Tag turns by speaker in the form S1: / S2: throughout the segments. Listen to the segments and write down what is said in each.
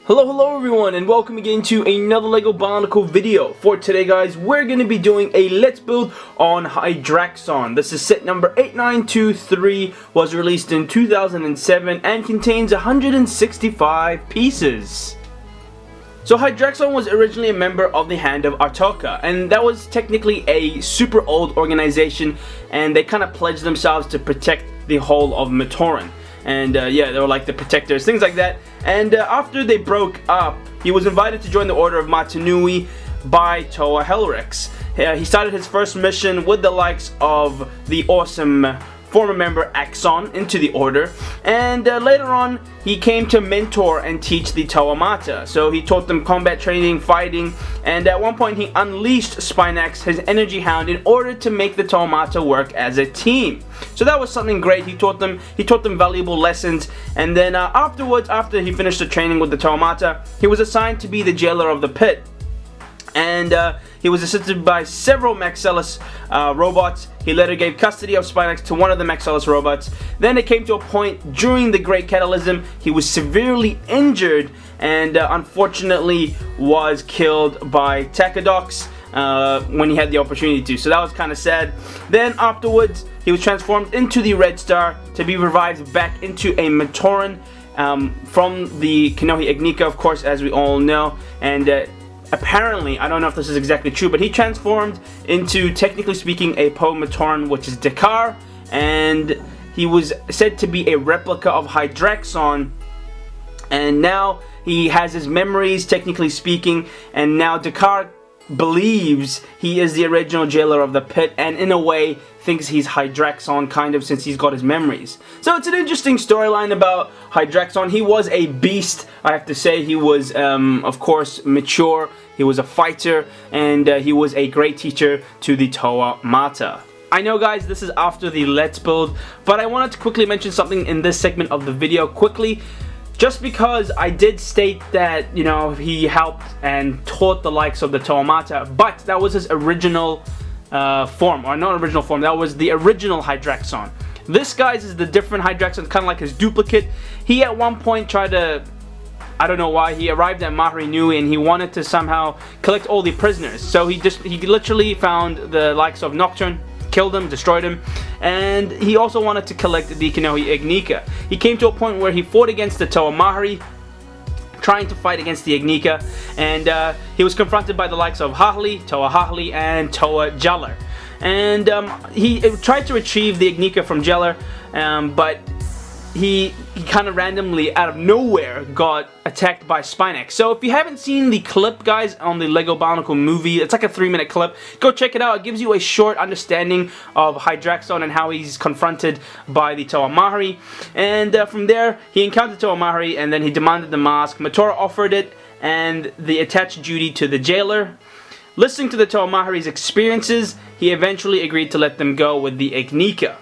S1: Hello everyone, and welcome again to another LEGO Bionicle video. For today guys, we're going to be doing a Let's Build on Hydraxon. This is set number 8923, was released in 2007 and contains 165 pieces. So Hydraxon was originally a member of the Hand of Artakha, and that was technically a super old organization, and they kind of pledged themselves to protect the whole of Matoran. And yeah, they were like the protectors, things like that. And after they broke up, he was invited to join the Order of Mata Nui by Toa Helrix. He started his first mission with the likes of the awesome former member Axon into the Order, and later on he came to mentor and teach the Toa Mata. So he taught them combat training, fighting, and at one point he unleashed Spinax, his energy hound, in order to make the Toa Mata work as a team. So that was something great. He taught them valuable lessons, and then afterwards, after he finished the training with the Toa Mata, he was assigned to be the jailer of the pit. And he was assisted by several Maxellus robots. He later gave custody of Spinax to one of the Maxellus robots. Then it came to a point during the Great Catalysm, he was severely injured and unfortunately was killed by Tachodox when he had the opportunity to. So that was kind of sad. Then afterwards, he was transformed into the Red Star to be revived back into a Matoran from the Kanohi Ignika, of course, as we all know. And apparently, I don't know if this is exactly true, but he transformed into, technically speaking, a Matoran, which is Dakar, and he was said to be a replica of Hydraxon, and now he has his memories, technically speaking, and now Dakar believes he is the original jailer of the pit, and in a way thinks he's Hydraxon, kind of, since he's got his memories. So it's an interesting storyline about Hydraxon. He was a beast, I have to say. He was of course mature, he was a fighter, and he was a great teacher to the Toa Mata. I know guys, this is after the Let's Build, but I wanted to quickly mention something in this segment of the video quickly. Just because I did state that, you know, he helped and taught the likes of the Toa Mata, but that was his original form, or not original form, that was the original Hydraxon. This, guys, is the different Hydraxon, kind of like his duplicate. He at one point tried to, I don't know why, he arrived at Mata Nui and he wanted to somehow collect all the prisoners. So he literally found the likes of Nocturne, killed him, destroyed him, and he also wanted to collect the Kanohi Ignika. He came to a point where he fought against the Toa Mahari, trying to fight against the Ignika, and he was confronted by the likes of Hahli, Toa Hahli, and Toa Jaller. And he tried to retrieve the Ignika from Jaller, but he kind of randomly, out of nowhere, got attacked by Spinax. So if you haven't seen the clip, guys, on the LEGO Bionicle movie, it's like a 3-minute clip, go check it out. It gives you a short understanding of Hydraxon and how he's confronted by the Toa Mahari. And from there, he encountered Toa Mahari, and then he demanded the mask. Matora offered it, and the attached duty to the jailer. Listening to the Toa Mahari's experiences, he eventually agreed to let them go with the Ignika.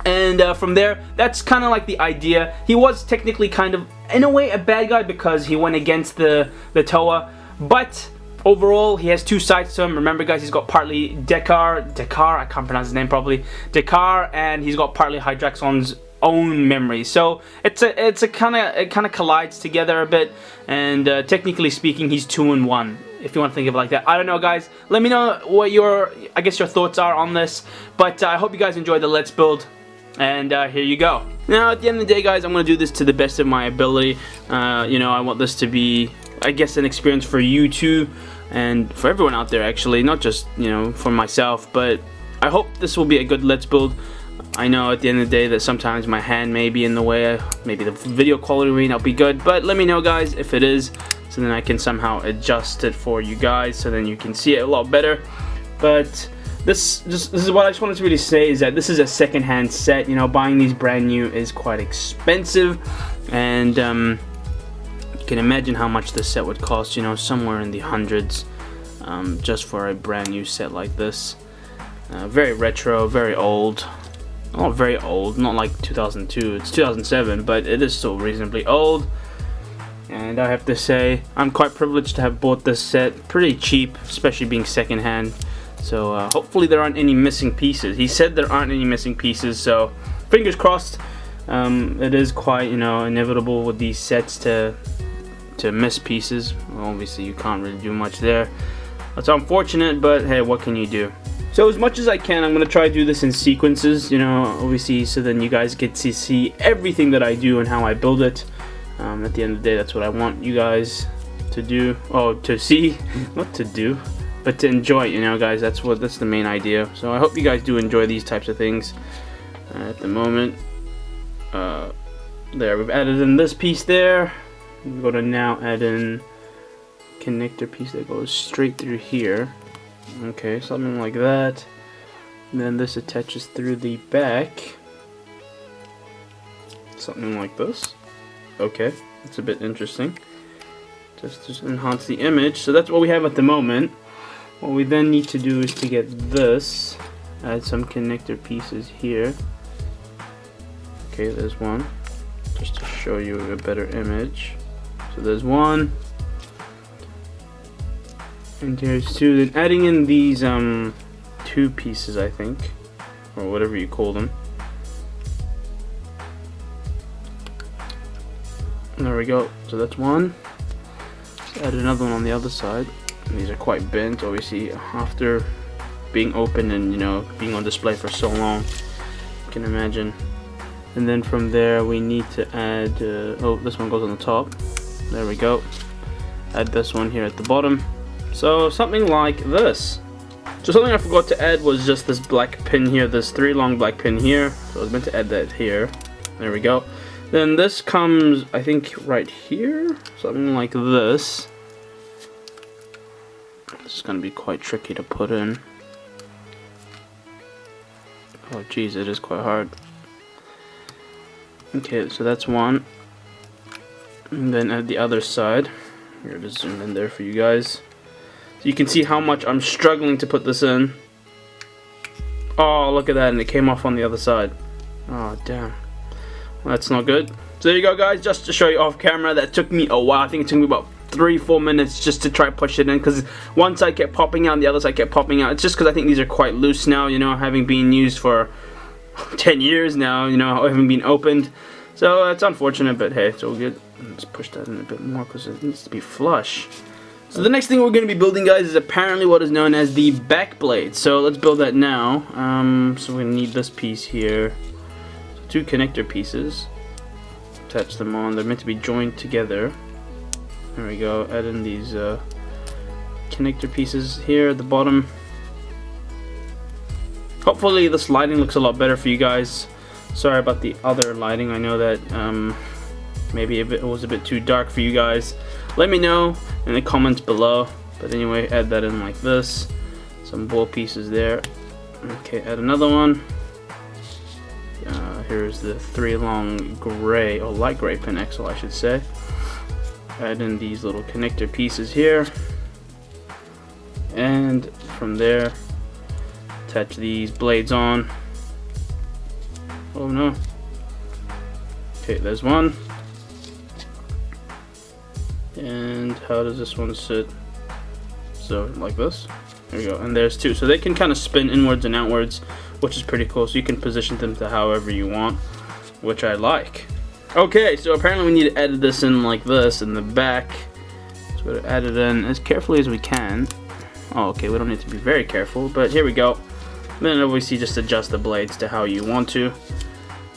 S1: And from there, that's kind of like the idea. He was technically kind of, in a way, a bad guy because he went against the Toa. But overall, he has two sides to him. Remember, guys, he's got partly Dakar, I can't pronounce his name properly, Dakar, and he's got partly Hydraxon's own memory. So it kind of collides together a bit. And technically speaking, he's 2-in-1. If you want to think of it like that. I don't know, guys. Let me know what your thoughts are on this. But I hope you guys enjoyed the Let's Build. And here you go. Now, at the end of the day, guys, I'm going to do this to the best of my ability. You know, I want this to be, I guess, an experience for you too, and for everyone out there, actually, not just, you know, for myself, but I hope this will be a good Let's Build. I know at the end of the day that sometimes my hand may be in the way, maybe the video quality may not be good, but let me know, guys, if it is, so then I can somehow adjust it for you guys, so then you can see it a lot better. But this is what I just wanted to really say, is that this is a second-hand set. You know, buying these brand new is quite expensive, and you can imagine how much this set would cost, you know, somewhere in the hundreds, just for a brand new set like this. Very retro, very old. Not very old, not like 2002, it's 2007, but it is still reasonably old. And I have to say, I'm quite privileged to have bought this set pretty cheap, especially being second-hand. So hopefully there aren't any missing pieces. He said there aren't any missing pieces, so fingers crossed. It is quite, you know, inevitable with these sets to to miss pieces. Well, obviously you can't really do much there. That's unfortunate, but hey, what can you do? So as much as I can, I'm going to try to do this in sequences, you know, obviously, so then you guys get to see everything that I do and how I build it. At the end of the day, that's what I want you guys to do. Oh, to see, not to do, but to enjoy, you know, guys. That's the main idea. So I hope you guys do enjoy these types of things. At the moment, there, we've added in this piece there. We're going to now add in connector piece that goes straight through here. Okay, something like that. And then this attaches through the back. Something like this. Okay, that's a bit interesting. Just to enhance the image. So that's what we have at the moment. What we then need to do is to get this. Add some connector pieces here. Okay, there's one. Just to show you a better image. So there's one. And there's two. Then adding in these two pieces, I think, or whatever you call them. There we go. So that's one. Let's add another one on the other side. And these are quite bent, obviously, after being open and, you know, being on display for so long. You can imagine. And then from there we need to add. Oh, this one goes on the top. There we go. Add this one here at the bottom. So something like this. So something I forgot to add was just this black pin here, this 3 long black pin here. So I was meant to add that here. There we go. Then this comes, I think, right here. Something like this. This is going to be quite tricky to put in. Oh geez, it is quite hard. Okay, so that's one. And then at the other side, here it is, zoom in there for you guys. You can see how much I'm struggling to put this in. Oh, look at that, and it came off on the other side. Oh, damn. Well, that's not good. So there you go, guys, just to show you off camera. That took me a while. I think it took me about 3-4 minutes just to try push it in, because one side kept popping out and the other side kept popping out. It's just because I think these are quite loose now, you know, having been used for 10 years now, you know, having been opened. So it's unfortunate, but hey, it's all good. Let's push that in a bit more because it needs to be flush. So the next thing we're going to be building, guys, is apparently what is known as the back blade. So let's build that now. So we're going to need this piece here. So 2 connector pieces. Attach them on. They're meant to be joined together. There we go. Add in these connector pieces here at the bottom. Hopefully this lighting looks a lot better for you guys. Sorry about the other lighting. I know that maybe it was a bit too dark for you guys. Let me know in the comments below. But anyway, add that in like this. Some ball pieces there. Okay, add another one. Here's the 3 long gray, or light gray pin axle, I should say. Add in these little connector pieces here. And from there, attach these blades on. Oh no. Okay, there's one. And how does this one sit? So like this. There we go. And there's 2. So they can kind of spin inwards and outwards, which is pretty cool. So you can position them to however you want, which I like. Okay, so apparently we need to edit this in like this in the back. So we're gonna add it in as carefully as we can. Oh, okay, we don't need to be very careful, but here we go. Then obviously just adjust the blades to how you want to,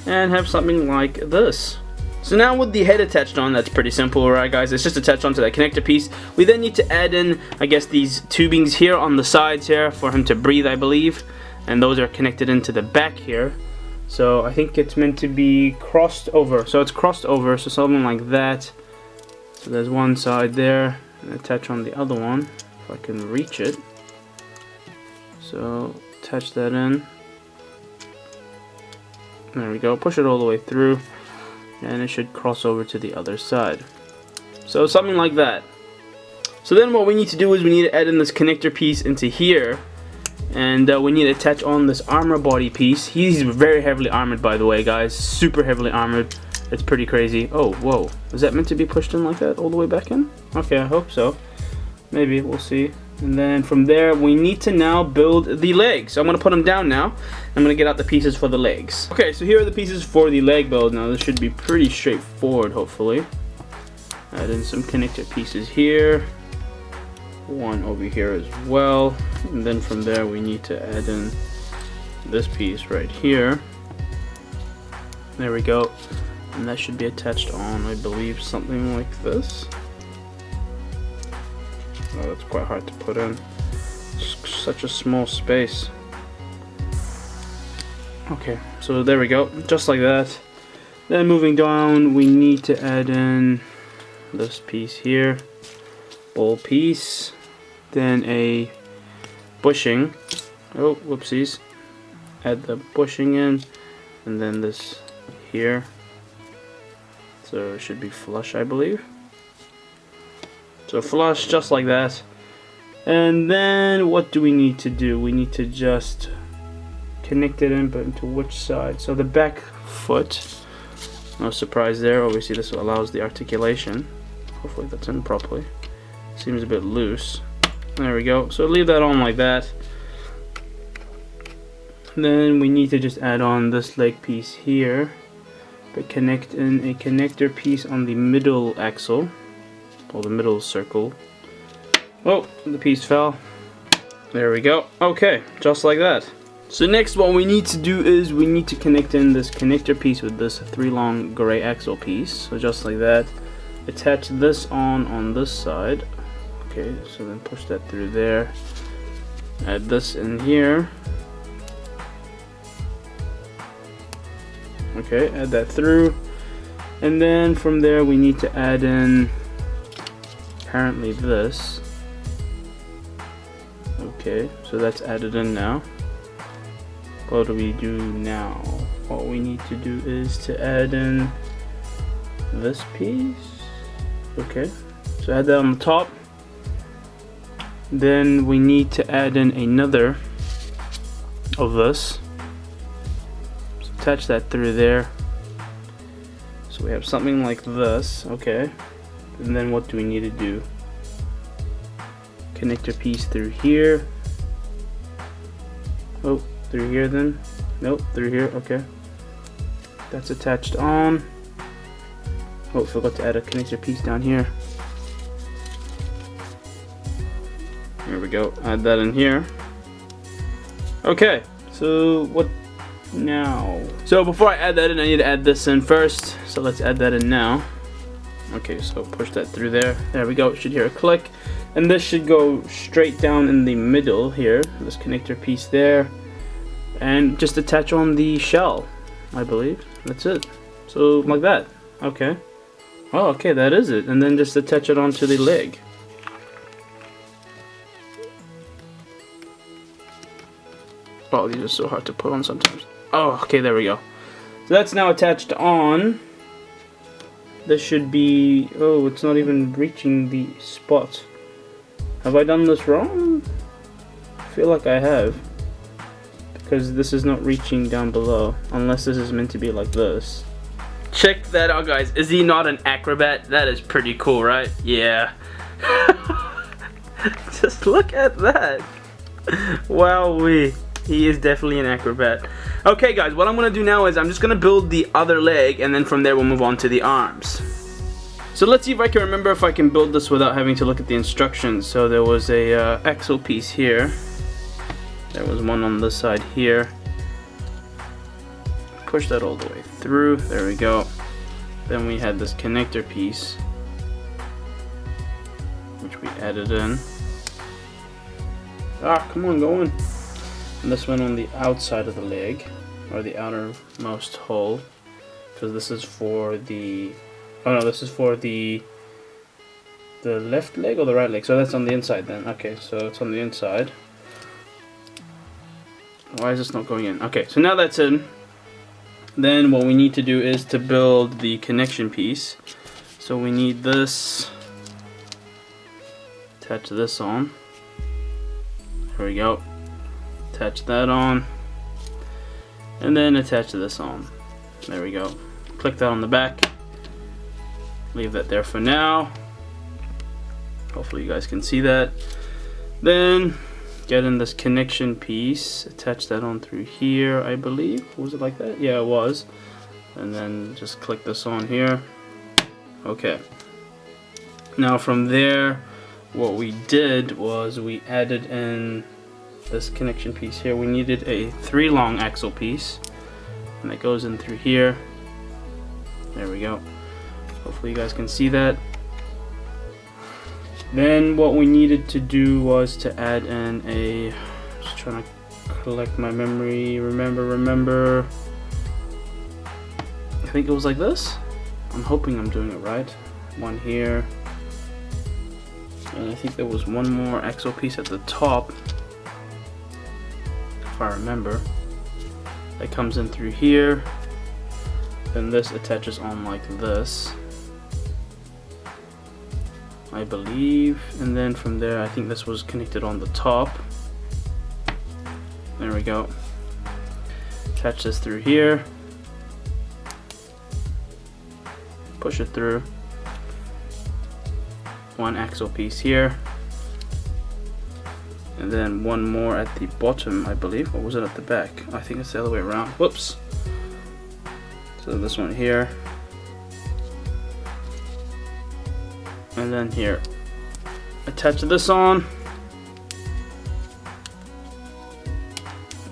S1: and have something like this. So now with the head attached on, that's pretty simple, right, guys? It's just attached onto that connector piece. We then need to add in, I guess, these tubings here on the sides here for him to breathe, I believe. And those are connected into the back here. So I think it's meant to be crossed over. So it's crossed over, so something like that. So there's one side there, and attach on the other one, if I can reach it. So attach that in. There we go. Push it all the way through, and it should cross over to the other side. So something like that. So then what we need to do is we need to add in this connector piece into here, and we need to attach on this armor body piece. He's very heavily armored, by the way, guys. Super heavily armored. It's pretty crazy. Oh, whoa. Is that meant to be pushed in like that all the way back in? Okay, I hope so. Maybe, we'll see. And then from there, we need to now build the legs. So I'm going to put them down now. I'm going to get out the pieces for the legs. Okay, so here are the pieces for the leg build. Now, this should be pretty straightforward, hopefully. Add in some connector pieces here. One over here as well. And then from there we need to add in this piece right here. There we go. And that should be attached on, I believe, something like this. Oh, that's quite hard to put in. Such a small space. Okay, so there we go, just like that. Then moving down, we need to add in this piece here, ball piece, then a bushing. Oh, whoopsies. Add the bushing in, and then this here. So it should be flush, I believe. So flush, just like that. And then what do we need to do? We need to just connect it in, but into which side? So the back foot, no surprise there. Obviously this allows the articulation. Hopefully that's in properly. Seems a bit loose. There we go. So leave that on like that. Then we need to just add on this leg piece here, but connect in a connector piece on the middle axle, or the middle circle. Oh, the piece fell. There we go. Okay, just like that. So next what we need to do is we need to connect in this connector piece with this 3 long gray axle piece. So just like that. Attach this on this side. Okay, so then push that through there. Add this in here. Okay, add that through. And then from there we need to add in apparently this. Okay, so that's added in now. What do we do now? What we need to do is to add in this piece. Okay, so add that on the top. Then we need to add in another of this. So attach that through there. So we have something like this. Okay, and then what do we need to do? Connector piece through here. Oh, through here then? Nope, through here. Okay, that's attached on. Oh, forgot to add a connector piece down here. There we go, add that in here. Okay, so what now? So before I add that in, I need to add this in first. So let's add that in now. Okay, so push that through there. There we go, it should hear a click. And this should go straight down in the middle here, this connector piece there. And just attach on the shell, I believe. That's it. So like that. Okay. Oh, okay, that is it. And then just attach it onto the leg. Oh, these are so hard to put on sometimes. Oh, okay, there we go. So that's now attached on. This should be... Oh, it's not even reaching the spot. Have I done this wrong? I feel like I have. Because this is not reaching down below. Unless this is meant to be like this. Check that out, guys. Is he not an acrobat? That is pretty cool, right? Yeah. Just look at that. Wowee. He is definitely an acrobat. Okay, guys, what I'm going to do now is I'm just going to build the other leg, and then from there we'll move on to the arms. So let's see if I can remember if I can build this without having to look at the instructions. So there was a axle piece here. There was one on this side here. Push that all the way through. There we go. Then we had this connector piece, which we added in. Ah, come on, go in. And this went on the outside of the leg, or the outermost hole, because this is for the... Oh no, this is for the left leg or the right leg. So that's on the inside then. Okay, so it's on the inside. Why is this not going in? Okay, so now that's in. Then what we need to do is to build the connection piece. So we need this. Attach this on. There we go. Attach that on. And then attach this on. There we go. Click that on the back. Leave that there for now. Hopefully you guys can see that. Then get in this connection piece, attach that on through here, I believe. Was it like that? Yeah, it was. And then just click this on here. Okay. Now from there, what we did was we added in this connection piece here. We needed a 3 long axle piece, and that goes in through here. There we go. Hopefully you guys can see that. Then what we needed to do was to add in a, just trying to collect my memory, remember, I think it was like this. I'm hoping I'm doing it right. One here, and I think there was one more axle piece at the top, if I remember, that comes in through here. Then this attaches on like this, I believe, and then from there I think this was connected on the top. There we go. Attach this through here, push it through. One axle piece here, and then one more at the bottom, I believe. Or was it at the back? I think it's the other way around. Whoops. So this one here, and then here. Attach this on.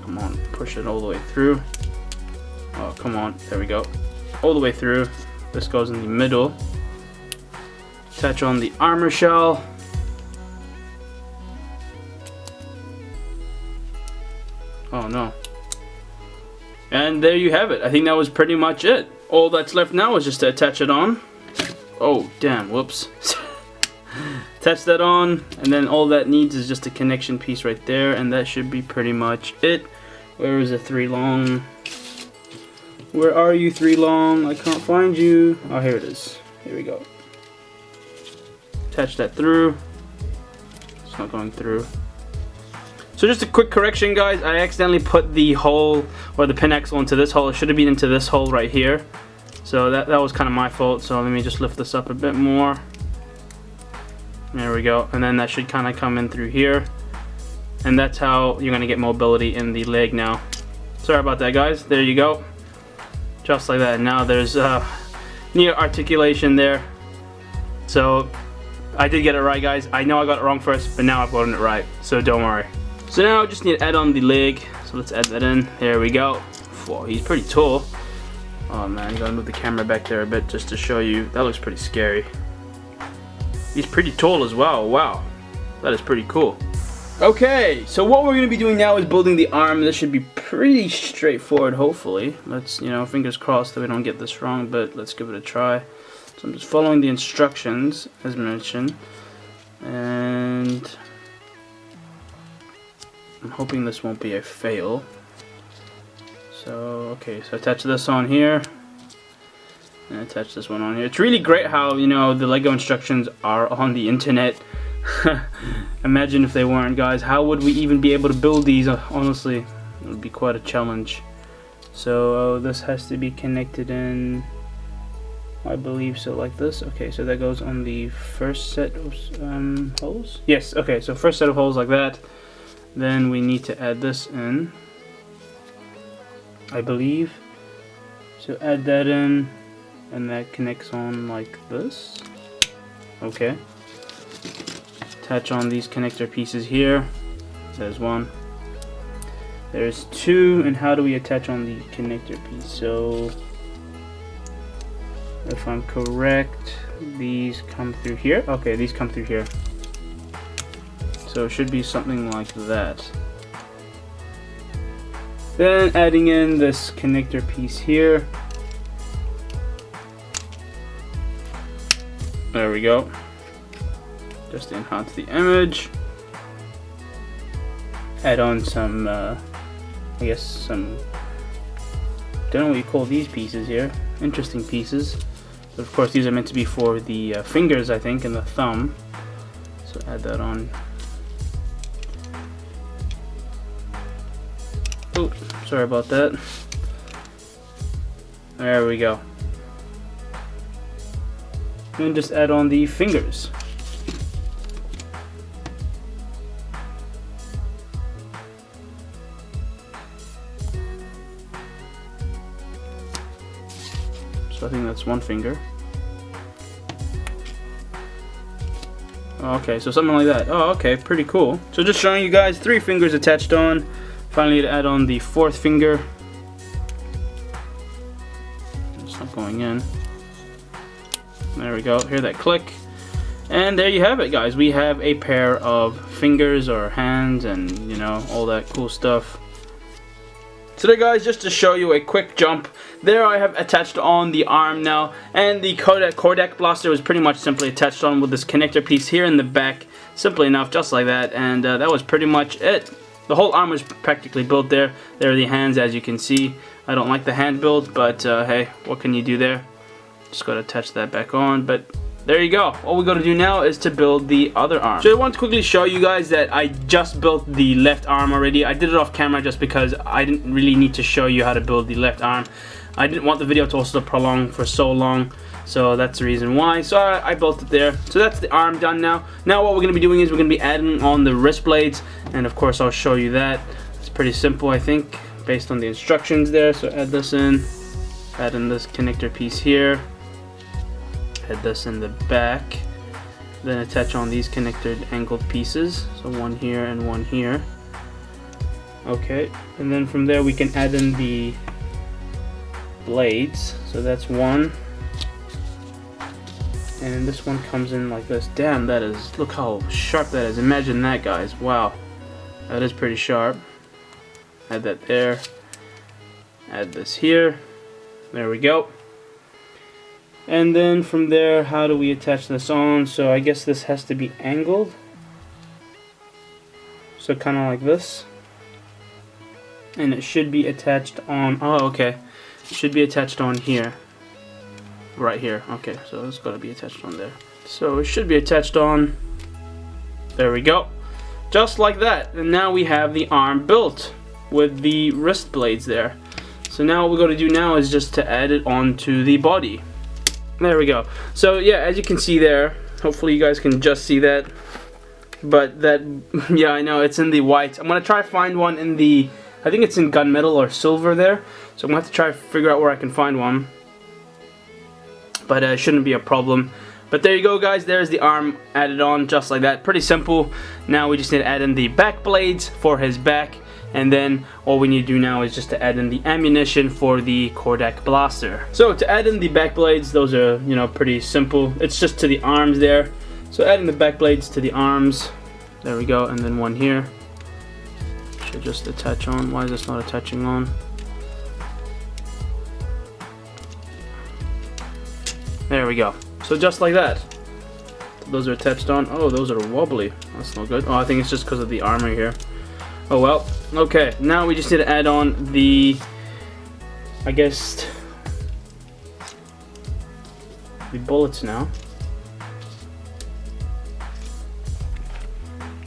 S1: Come on, push it all the way through. Oh, come on, there we go. All the way through. This goes in the middle. Attach on the armor shell. Oh no. And there you have it. I think that was pretty much it. All that's left now is just to attach it on. Oh damn, whoops. Attach that on, and then all that needs is just a connection piece right there, and that should be pretty much it. Where is the 3 long? Where are you, 3 long? I can't find you. Oh, here it is. Here we go. Attach that through. It's not going through. So just a quick correction, guys. I accidentally put the hole or the pin axle into this hole. It should have been into this hole right here. So that was kind of my fault. So let me just lift this up a bit more. There we go. And then that should kind of come in through here. And that's how you're going to get mobility in the leg now. Sorry about that, guys. There you go. Just like that. Now there's near articulation there. So I did get it right, guys. I know I got it wrong first, but now I've gotten it right. So don't worry. So now I just need to add on the leg. So let's add that in. There we go. Whoa, he's pretty tall. Oh man, you gotta move the camera back there a bit just to show you. That looks pretty scary. He's pretty tall as well. Wow, that is pretty cool. Okay, so what we're gonna be doing now is building the arm. This should be pretty straightforward, hopefully. Let's, you know, fingers crossed that we don't get this wrong, but let's give it a try. So I'm just following the instructions as mentioned, and I'm hoping this won't be a fail. So okay, so attach this on here and attach this one on here. It's really great how, you know, the Lego instructions are on the internet. Imagine if they weren't, guys. How would we even be able to build these? Honestly, it would be quite a challenge. So this has to be connected in, I believe so, like this. Okay, so that goes on the first set of holes. Yes, okay, so first set of holes like that. Then we need to add this in, I believe. So add that in, and that connects on like this. Okay. Attach on these connector pieces here. There's one. There's two, and how do we attach on the connector piece? So if I'm correct, these come through here. Okay, these come through here. So it should be something like that. Then adding in this connector piece here. There we go. Just to enhance the image. Add on some, I guess some, don't know what you call these pieces here. Interesting pieces. But of course these are meant to be for the fingers, I think, and the thumb. So add that on. Oh, sorry about that. There we go. And just add on the fingers. So I think that's one finger. Okay, so something like that. Oh, okay, pretty cool. So just showing you guys 3 fingers attached on. Finally to add on the 4th finger. It's not going in. There we go, hear that click. And there you have it, guys. We have a pair of fingers or hands and, you know, all that cool stuff. So there, guys, just to show you a quick jump, there I have attached on the arm now, and the Kodak blaster was pretty much simply attached on with this connector piece here in the back, simply enough, just like that, and that was pretty much it. The whole arm was practically built there. There are the hands, as you can see. I don't like the hand build, but hey, what can you do there? Just gotta attach that back on, but there you go. All we gotta do now is to build the other arm. So I want to quickly show you guys that I just built the left arm already. I did it off camera just because I didn't really need to show you how to build the left arm. I didn't want the video to also prolong for so long, so that's the reason why. So I built it there. So that's the arm done now. Now what we're gonna be doing is we're gonna be adding on the wrist blades, and of course I'll show you that. It's pretty simple, I think, based on the instructions there. So add this in, add in this connector piece here. Add this in the back, then attach on these connected angled pieces, so one here and one here. Okay, and then from there we can add in the blades. So that's one, and this one comes in like this. Damn, that is, look how sharp that is. Imagine that, guys. Wow, that is pretty sharp. Add that there, add this here. There we go. And then from there, how do we attach this on? So I guess this has to be angled. So kind of like this. And it should be attached on, oh okay. It should be attached on here. Right here, okay, so it's got to be attached on there. So it should be attached on, there we go. Just like that, and now we have the arm built with the wrist blades there. So now what we're going to do now is just to add it onto the body. There we go. So yeah, as you can see there, hopefully you guys can just see that, but that, yeah, I know it's in the white. I'm gonna try to find one in the, I think it's in gunmetal or silver there, so I'm gonna have to try to figure out where I can find one, but it shouldn't be a problem. But there you go, guys, there's the arm added on just like that. Pretty simple. Now we just need to add in the back blades for his back, and then all we need to do now is just to add in the ammunition for the Kodak blaster. So to add in the back blades, those are, you know, pretty simple. It's just to the arms there. So adding the back blades to the arms, there we go, and then one here. Should just attach on. Why is this not attaching on? There we go. So just like that. Those are attached on. Oh, those are wobbly. That's no good. Oh, I think it's just because of the armor here. Oh well. Okay, now we just need to add on the, I guess, the bullets now.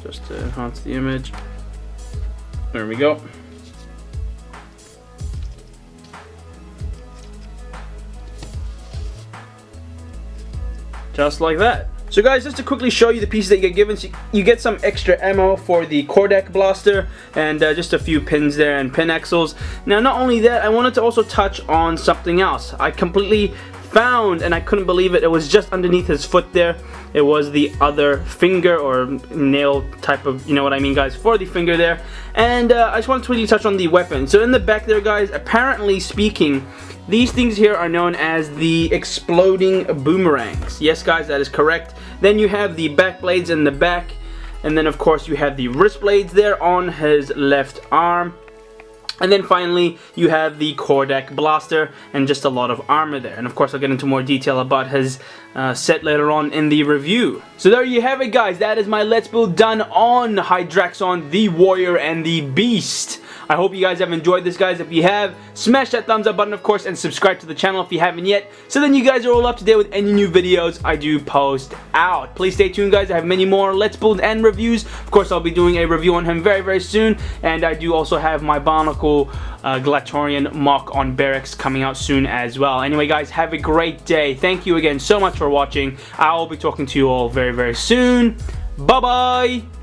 S1: Just to enhance the image. There we go. Just like that. So guys, just to quickly show you the pieces that you get given, so you get some extra ammo for the Kodak blaster, and just a few pins there and pin axles. Now not only that, I wanted to also touch on something else. I completely found, and I couldn't believe it, it was just underneath his foot there. It was the other finger or nail type of, you know what I mean, guys, for the finger there. And I just want to quickly touch on the weapon. So in the back there, guys, apparently speaking, these things here are known as the exploding boomerangs. Yes, guys, that is correct. Then you have the back blades in the back, and then of course you have the wrist blades there on his left arm. And then finally, you have the Kodak blaster and just a lot of armor there. And of course, I'll get into more detail about his set later on in the review. So there you have it, guys. That is my Let's Build done on Hydraxon, the Warrior, and the Beast. I hope you guys have enjoyed this, guys. If you have, smash that thumbs up button, of course, and subscribe to the channel if you haven't yet, so then you guys are all up to date with any new videos I do post out. Please stay tuned, guys. I have many more Let's Build and reviews. Of course, I'll be doing a review on him very, very soon, and I do also have my Bionicle Glatorian mock on barracks coming out soon as well. Anyway, guys, have a great day. Thank you again so much for watching. I will be talking to you all very, very soon. Bye-bye!